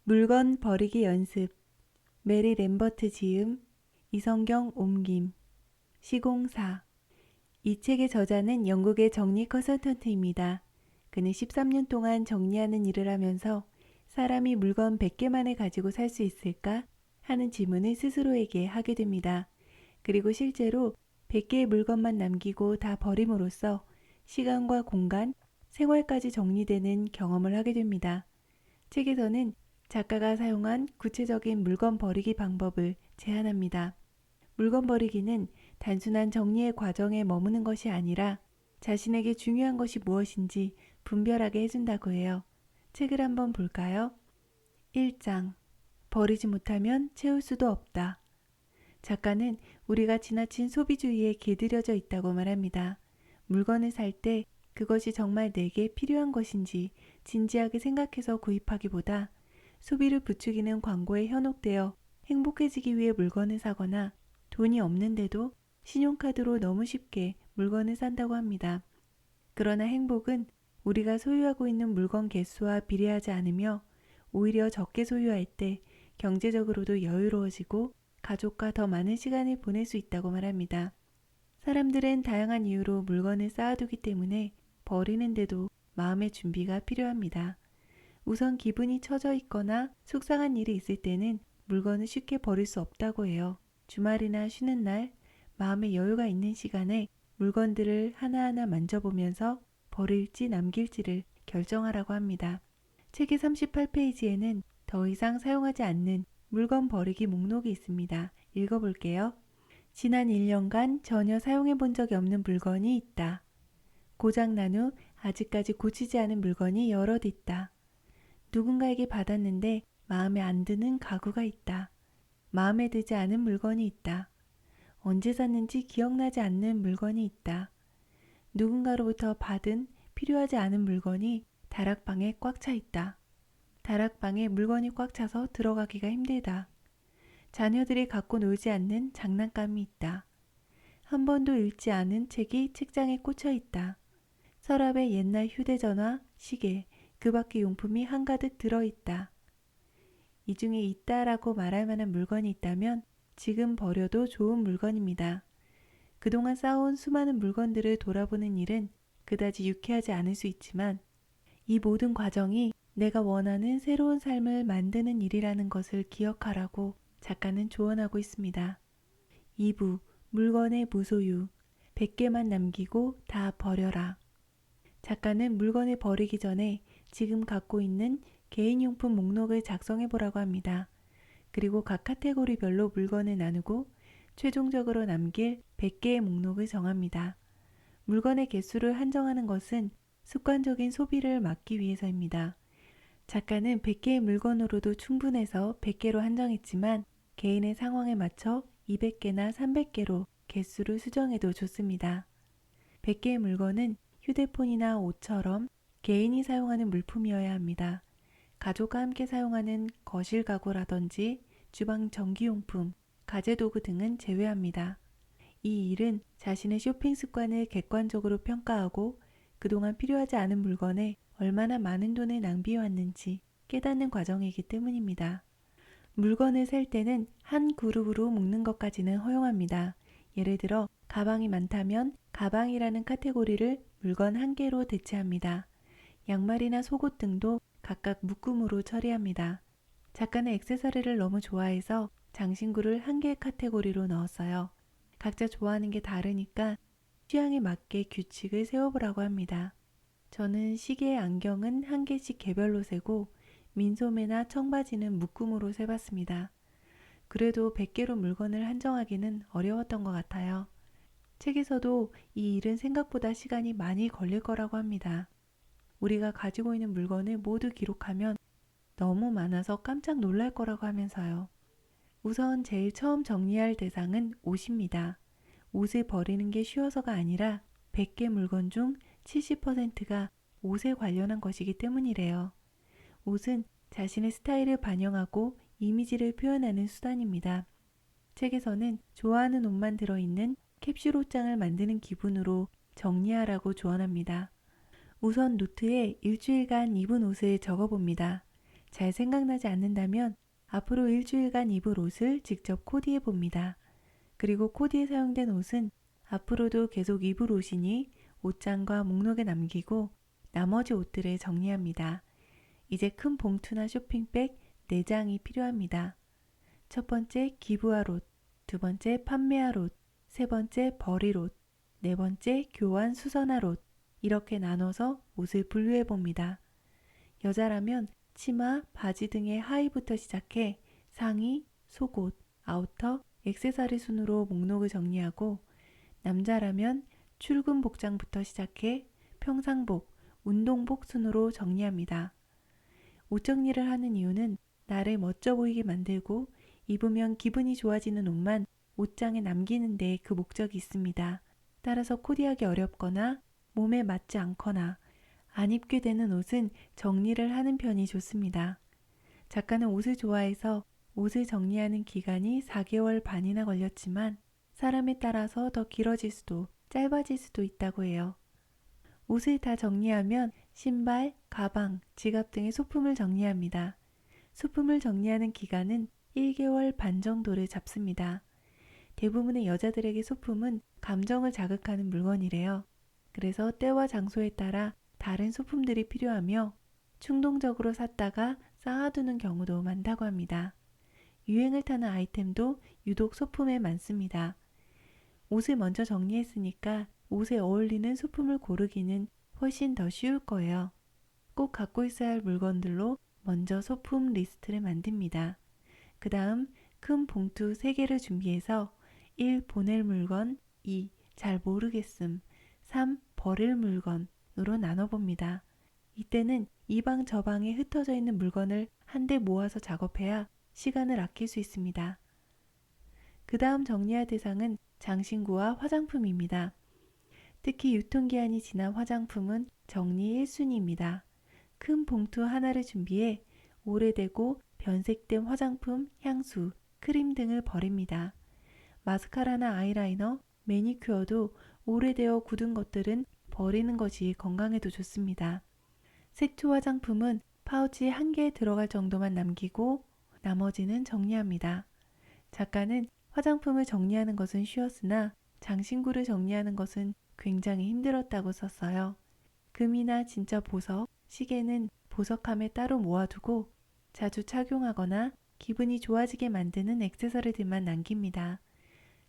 물건 버리기 연습. 메리 램버트 지음, 이성경 옮김. 시공사. 이 책의 저자는 영국의 정리 컨설턴트입니다. 그는 13년 동안 정리하는 일을 하면서 사람이 물건 100개만을 가지고 살 수 있을까 하는 질문을 스스로에게 하게 됩니다. 그리고 실제로 100개의 물건만 남기고 다 버림으로써 시간과 공간, 생활까지 정리되는 경험을 하게 됩니다. 책에서는 작가가 사용한 구체적인 물건 버리기 방법을 제안합니다. 물건 버리기는 단순한 정리의 과정에 머무는 것이 아니라 자신에게 중요한 것이 무엇인지 분별하게 해준다고 해요. 책을 한번 볼까요? 1장. 버리지 못하면 채울 수도 없다. 작가는 우리가 지나친 소비주의에 길들여져 있다고 말합니다. 물건을 살 때 그것이 정말 내게 필요한 것인지 진지하게 생각해서 구입하기보다 소비를 부추기는 광고에 현혹되어 행복해지기 위해 물건을 사거나 돈이 없는데도 신용카드로 너무 쉽게 물건을 산다고 합니다. 그러나 행복은 우리가 소유하고 있는 물건 개수와 비례하지 않으며 오히려 적게 소유할 때 경제적으로도 여유로워지고 가족과 더 많은 시간을 보낼 수 있다고 말합니다. 사람들은 다양한 이유로 물건을 쌓아두기 때문에 버리는데도 마음의 준비가 필요합니다. 우선 기분이 처져 있거나 속상한 일이 있을 때는 물건을 쉽게 버릴 수 없다고 해요. 주말이나 쉬는 날, 마음의 여유가 있는 시간에 물건들을 하나하나 만져보면서 버릴지 남길지를 결정하라고 합니다. 책의 38페이지에는 더 이상 사용하지 않는 물건 버리기 목록이 있습니다. 읽어볼게요. 지난 1년간 전혀 사용해 본 적이 없는 물건이 있다. 고장난 후 아직까지 고치지 않은 물건이 여럿 있다. 누군가에게 받았는데 마음에 안 드는 가구가 있다. 마음에 들지 않은 물건이 있다. 언제 샀는지 기억나지 않는 물건이 있다. 누군가로부터 받은 필요하지 않은 물건이 다락방에 꽉 차 있다. 다락방에 물건이 꽉 차서 들어가기가 힘들다. 자녀들이 갖고 놀지 않는 장난감이 있다. 한 번도 읽지 않은 책이 책장에 꽂혀 있다. 서랍에 옛날 휴대전화, 시계, 그 밖의 용품이 한가득 들어있다. 이 중에 있다라고 말할 만한 물건이 있다면 지금 버려도 좋은 물건입니다. 그동안 쌓아온 수많은 물건들을 돌아보는 일은 그다지 유쾌하지 않을 수 있지만 이 모든 과정이 내가 원하는 새로운 삶을 만드는 일이라는 것을 기억하라고 작가는 조언하고 있습니다. 2부 물건의 무소유 100개만 남기고 다 버려라. 작가는 물건을 버리기 전에 지금 갖고 있는 개인용품 목록을 작성해 보라고 합니다. 그리고 각 카테고리별로 물건을 나누고 최종적으로 남길 100개의 목록을 정합니다. 물건의 개수를 한정하는 것은 습관적인 소비를 막기 위해서입니다. 작가는 100개의 물건으로도 충분해서 100개로 한정했지만 개인의 상황에 맞춰 200개나 300개로 개수를 수정해도 좋습니다. 100개의 물건은 휴대폰이나 옷처럼 개인이 사용하는 물품이어야 합니다. 가족과 함께 사용하는 거실 가구라든지 주방 전기용품, 가재도구 등은 제외합니다. 이 일은 자신의 쇼핑 습관을 객관적으로 평가하고 그동안 필요하지 않은 물건에 얼마나 많은 돈을 낭비해왔는지 깨닫는 과정이기 때문입니다. 물건을 살 때는 한 그룹으로 묶는 것까지는 허용합니다. 예를 들어 가방이 많다면 가방이라는 카테고리를 물건 한 개로 대체합니다. 양말이나 속옷 등도 각각 묶음으로 처리합니다. 작가는 액세서리를 너무 좋아해서 장신구를 한 개의 카테고리로 넣었어요. 각자 좋아하는 게 다르니까 취향에 맞게 규칙을 세워보라고 합니다. 저는 시계, 안경은 한 개씩 개별로 세고 민소매나 청바지는 묶음으로 세봤습니다. 그래도 100개로 물건을 한정하기는 어려웠던 것 같아요. 책에서도 이 일은 생각보다 시간이 많이 걸릴 거라고 합니다. 우리가 가지고 있는 물건을 모두 기록하면 너무 많아서 깜짝 놀랄 거라고 하면서요. 우선 제일 처음 정리할 대상은 옷입니다. 옷을 버리는 게 쉬워서가 아니라 100개 물건 중 70%가 옷에 관련한 것이기 때문이래요. 옷은 자신의 스타일을 반영하고 이미지를 표현하는 수단입니다. 책에서는 좋아하는 옷만 들어있는 캡슐 옷장을 만드는 기분으로 정리하라고 조언합니다. 우선 노트에 일주일간 입은 옷을 적어봅니다. 잘 생각나지 않는다면 앞으로 일주일간 입을 옷을 직접 코디해 봅니다. 그리고 코디에 사용된 옷은 앞으로도 계속 입을 옷이니 옷장과 목록에 남기고 나머지 옷들을 정리합니다. 이제 큰 봉투나 쇼핑백 4장이 필요합니다. 첫 번째 기부할 옷, 두 번째 판매할 옷, 세 번째 버릴 옷, 네 번째 교환 수선할 옷, 이렇게 나눠서 옷을 분류해 봅니다. 여자라면 치마, 바지 등의 하의부터 시작해 상의, 속옷, 아우터, 액세서리 순으로 목록을 정리하고, 남자라면 출근 복장부터 시작해 평상복, 운동복 순으로 정리합니다. 옷 정리를 하는 이유는 나를 멋져 보이게 만들고 입으면 기분이 좋아지는 옷만 옷장에 남기는 데 그 목적이 있습니다. 따라서 코디하기 어렵거나 몸에 맞지 않거나 안 입게 되는 옷은 정리를 하는 편이 좋습니다. 작가는 옷을 좋아해서 옷을 정리하는 기간이 4개월 반이나 걸렸지만 사람에 따라서 더 길어질 수도 짧아질 수도 있다고 해요. 옷을 다 정리하면 신발, 가방, 지갑 등의 소품을 정리합니다. 소품을 정리하는 기간은 1개월 반 정도를 잡습니다. 대부분의 여자들에게 소품은 감정을 자극하는 물건이래요. 그래서 때와 장소에 따라 다른 소품들이 필요하며 충동적으로 샀다가 쌓아두는 경우도 많다고 합니다. 유행을 타는 아이템도 유독 소품에 많습니다. 옷을 먼저 정리했으니까 옷에 어울리는 소품을 고르기는 훨씬 더 쉬울 거예요. 꼭 갖고 있어야 할 물건들로 먼저 소품 리스트를 만듭니다. 그 다음 큰 봉투 3개를 준비해서 1. 보낼 물건, 2. 잘 모르겠음, 3. 버릴 물건으로 나눠봅니다. 이때는 이 방 저 방에 흩어져 있는 물건을 한데 모아서 작업해야 시간을 아낄 수 있습니다. 그 다음 정리할 대상은 장신구와 화장품입니다. 특히 유통기한이 지난 화장품은 정리 1순위입니다. 큰 봉투 하나를 준비해 오래되고 변색된 화장품, 향수, 크림 등을 버립니다. 마스카라나 아이라이너, 매니큐어도 오래되어 굳은 것들은 버리는 것이 건강에도 좋습니다. 색조 화장품은 파우치 1개에 들어갈 정도만 남기고 나머지는 정리합니다. 작가는 화장품을 정리하는 것은 쉬웠으나 장신구를 정리하는 것은 굉장히 힘들었다고 썼어요. 금이나 진짜 보석, 시계는 보석함에 따로 모아두고 자주 착용하거나 기분이 좋아지게 만드는 액세서리들만 남깁니다.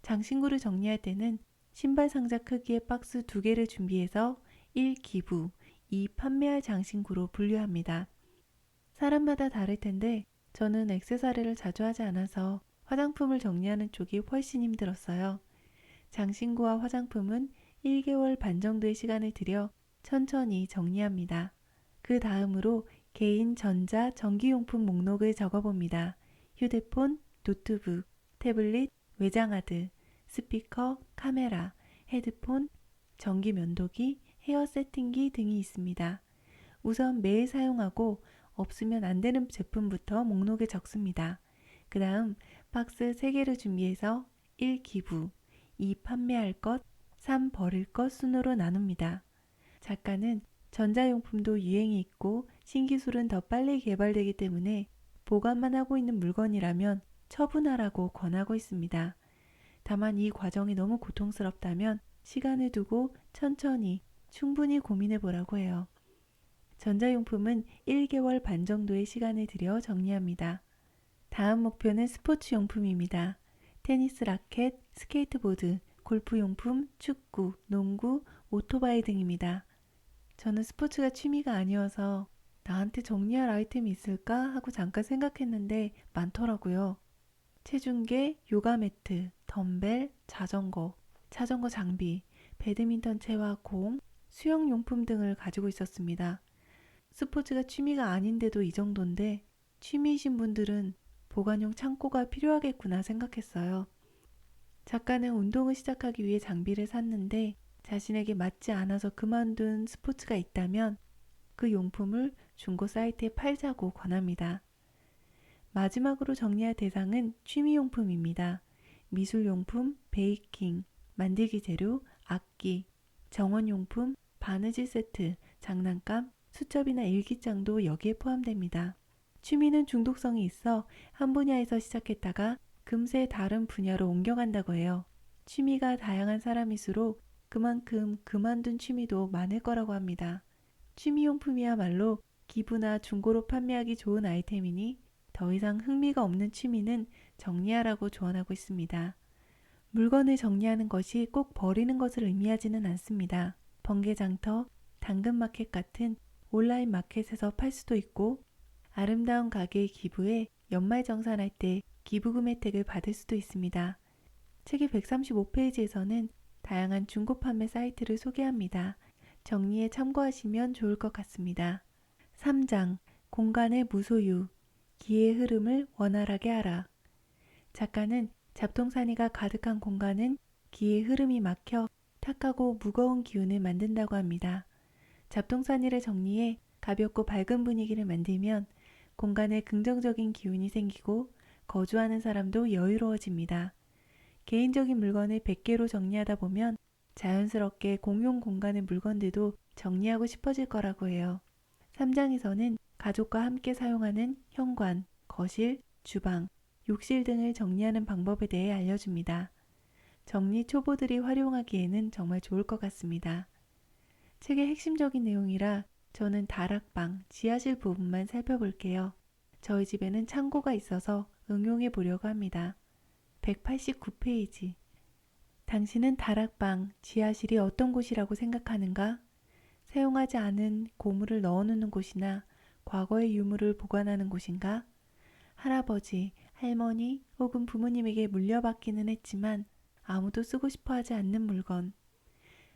장신구를 정리할 때는 신발 상자 크기의 박스 2개를 준비해서 1. 기부, 2. 판매할 장신구로 분류합니다. 사람마다 다를 텐데 저는 액세서리를 자주 하지 않아서 화장품을 정리하는 쪽이 훨씬 힘들었어요. 장신구와 화장품은 1개월 반 정도의 시간을 들여 천천히 정리합니다. 그 다음으로 개인 전자 전기용품 목록을 적어봅니다. 휴대폰, 노트북, 태블릿, 외장하드, 스피커, 카메라, 헤드폰, 전기 면도기, 헤어 세팅기 등이 있습니다. 우선 매일 사용하고 없으면 안 되는 제품부터 목록에 적습니다. 그 다음 박스 3개를 준비해서 1. 기부, 2. 판매할 것, 3. 버릴 것 순으로 나눕니다. 작가는 전자용품도 유행이 있고 신기술은 더 빨리 개발되기 때문에 보관만 하고 있는 물건이라면 처분하라고 권하고 있습니다. 다만 이 과정이 너무 고통스럽다면 시간을 두고 천천히 충분히 고민해 보라고 해요. 전자용품은 1개월 반 정도의 시간을 들여 정리합니다. 다음 목표는 스포츠용품입니다. 테니스 라켓, 스케이트보드, 골프용품, 축구, 농구, 오토바이 등입니다. 저는 스포츠가 취미가 아니어서 나한테 정리할 아이템이 있을까 하고 잠깐 생각했는데 많더라고요. 체중계, 요가 매트, 덤벨, 자전거 장비, 배드민턴 채와 공, 수영용품 등을 가지고 있었습니다. 스포츠가 취미가 아닌데도 이 정도인데 취미이신 분들은 보관용 창고가 필요하겠구나 생각했어요. 작가는 운동을 시작하기 위해 장비를 샀는데 자신에게 맞지 않아서 그만둔 스포츠가 있다면 그 용품을 중고 사이트에 팔자고 권합니다. 마지막으로 정리할 대상은 취미용품입니다. 미술용품, 베이킹, 만들기 재료, 악기, 정원용품, 바느질 세트, 장난감, 수첩이나 일기장도 여기에 포함됩니다. 취미는 중독성이 있어 한 분야에서 시작했다가 금세 다른 분야로 옮겨간다고 해요. 취미가 다양한 사람일수록 그만큼 그만둔 취미도 많을 거라고 합니다. 취미용품이야말로 기부나 중고로 판매하기 좋은 아이템이니 더 이상 흥미가 없는 취미는 정리하라고 조언하고 있습니다. 물건을 정리하는 것이 꼭 버리는 것을 의미하지는 않습니다. 번개장터, 당근마켓 같은 온라인 마켓에서 팔 수도 있고 아름다운 가게의 기부에 연말정산할 때 기부금 혜택을 받을 수도 있습니다. 책의 135페이지에서는 다양한 중고 판매 사이트를 소개합니다. 정리에 참고하시면 좋을 것 같습니다. 3장 공간의 무소유, 기의 흐름을 원활하게 하라. 작가는 잡동사니가 가득한 공간은 기의 흐름이 막혀 탁하고 무거운 기운을 만든다고 합니다. 잡동사니를 정리해 가볍고 밝은 분위기를 만들면 공간에 긍정적인 기운이 생기고 거주하는 사람도 여유로워집니다. 개인적인 물건을 100개로 정리하다 보면 자연스럽게 공용 공간의 물건들도 정리하고 싶어질 거라고 해요. 3장에서는 가족과 함께 사용하는 현관, 거실, 주방, 욕실 등을 정리하는 방법에 대해 알려줍니다. 정리 초보들이 활용하기에는 정말 좋을 것 같습니다. 책의 핵심적인 내용이라 저는 다락방, 지하실 부분만 살펴볼게요. 저희 집에는 창고가 있어서 응용해 보려고 합니다. 189페이지. 당신은 다락방, 지하실이 어떤 곳이라고 생각하는가? 사용하지 않은 고물을 넣어놓는 곳이나 과거의 유물을 보관하는 곳인가? 할아버지, 할머니 혹은 부모님에게 물려받기는 했지만 아무도 쓰고 싶어 하지 않는 물건.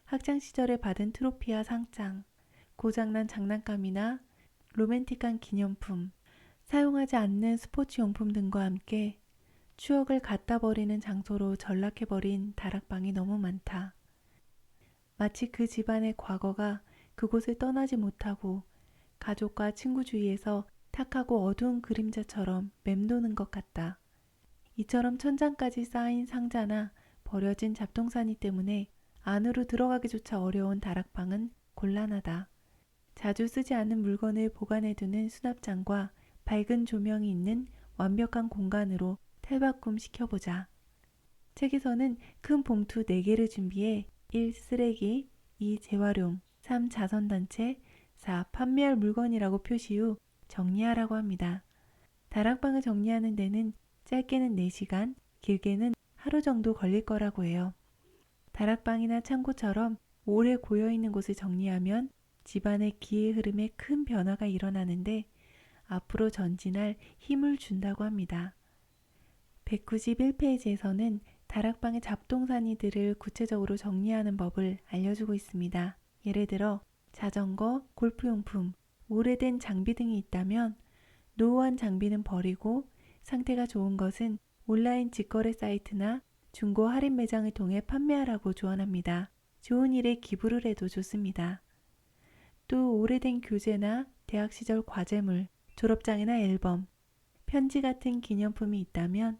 학창시절에 받은 트로피와 상장, 고장난 장난감이나 로맨틱한 기념품, 사용하지 않는 스포츠용품 등과 함께 추억을 갖다 버리는 장소로 전락해버린 다락방이 너무 많다. 마치 그 집안의 과거가 그곳을 떠나지 못하고 가족과 친구 주위에서 탁하고 어두운 그림자처럼 맴도는 것 같다. 이처럼 천장까지 쌓인 상자나 버려진 잡동사니 때문에 안으로 들어가기조차 어려운 다락방은 곤란하다. 자주 쓰지 않는 물건을 보관해두는 수납장과 밝은 조명이 있는 완벽한 공간으로 탈바꿈 시켜보자. 책에서는 큰 봉투 4개를 준비해 1. 쓰레기, 2. 재활용, 3. 자선단체, 4. 판매할 물건이라고 표시 후 정리하라고 합니다. 다락방을 정리하는 데는 짧게는 4시간, 길게는 하루 정도 걸릴 거라고 해요. 다락방이나 창고처럼 오래 고여있는 곳을 정리하면 집안의 기의 흐름에 큰 변화가 일어나는데 앞으로 전진할 힘을 준다고 합니다. 191페이지에서는 다락방의 잡동사니들을 구체적으로 정리하는 법을 알려주고 있습니다. 예를 들어 자전거, 골프용품, 오래된 장비 등이 있다면 노후한 장비는 버리고 상태가 좋은 것은 온라인 직거래 사이트나 중고 할인 매장을 통해 판매하라고 조언합니다. 좋은 일에 기부를 해도 좋습니다. 또 오래된 교재나 대학 시절 과제물, 졸업장이나 앨범, 편지 같은 기념품이 있다면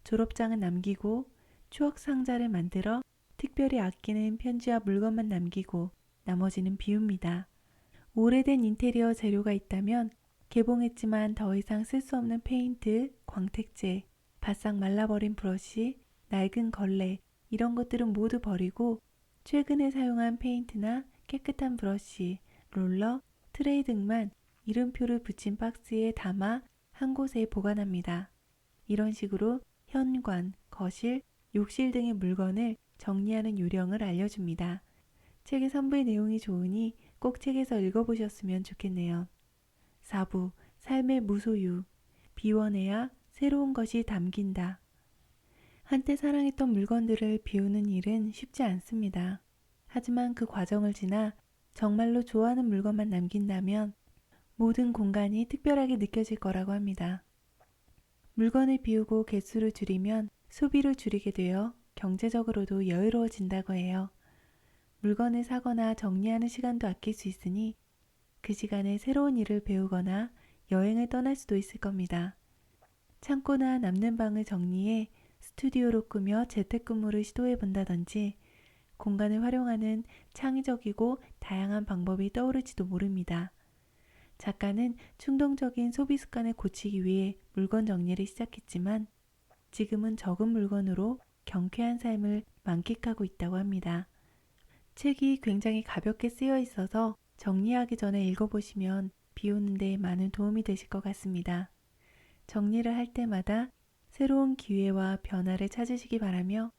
졸업장은 남기고 추억 상자를 만들어 특별히 아끼는 편지와 물건만 남기고 나머지는 비웁니다. 오래된 인테리어 재료가 있다면 개봉했지만 더 이상 쓸 수 없는 페인트, 광택제, 바싹 말라버린 브러쉬, 낡은 걸레 이런 것들은 모두 버리고 최근에 사용한 페인트나 깨끗한 브러쉬, 롤러, 트레이 등만 이름표를 붙인 박스에 담아 한 곳에 보관합니다. 이런 식으로 현관, 거실, 욕실 등의 물건을 정리하는 요령을 알려줍니다. 책의 3부의 내용이 좋으니 꼭 책에서 읽어보셨으면 좋겠네요. 4부, 삶의 무소유, 비워내야 새로운 것이 담긴다. 한때 사랑했던 물건들을 비우는 일은 쉽지 않습니다. 하지만 그 과정을 지나 정말로 좋아하는 물건만 남긴다면 모든 공간이 특별하게 느껴질 거라고 합니다. 물건을 비우고 개수를 줄이면 소비를 줄이게 되어 경제적으로도 여유로워진다고 해요. 물건을 사거나 정리하는 시간도 아낄 수 있으니 그 시간에 새로운 일을 배우거나 여행을 떠날 수도 있을 겁니다. 창고나 남는 방을 정리해 스튜디오로 꾸며 재택근무를 시도해 본다든지 공간을 활용하는 창의적이고 다양한 방법이 떠오를지도 모릅니다. 작가는 충동적인 소비 습관을 고치기 위해 물건 정리를 시작했지만 지금은 적은 물건으로 경쾌한 삶을 만끽하고 있다고 합니다. 책이 굉장히 가볍게 쓰여 있어서 정리하기 전에 읽어보시면 비우는 데 많은 도움이 되실 것 같습니다. 정리를 할 때마다 새로운 기회와 변화를 찾으시기 바라며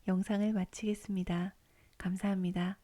영상을 마치겠습니다. 감사합니다.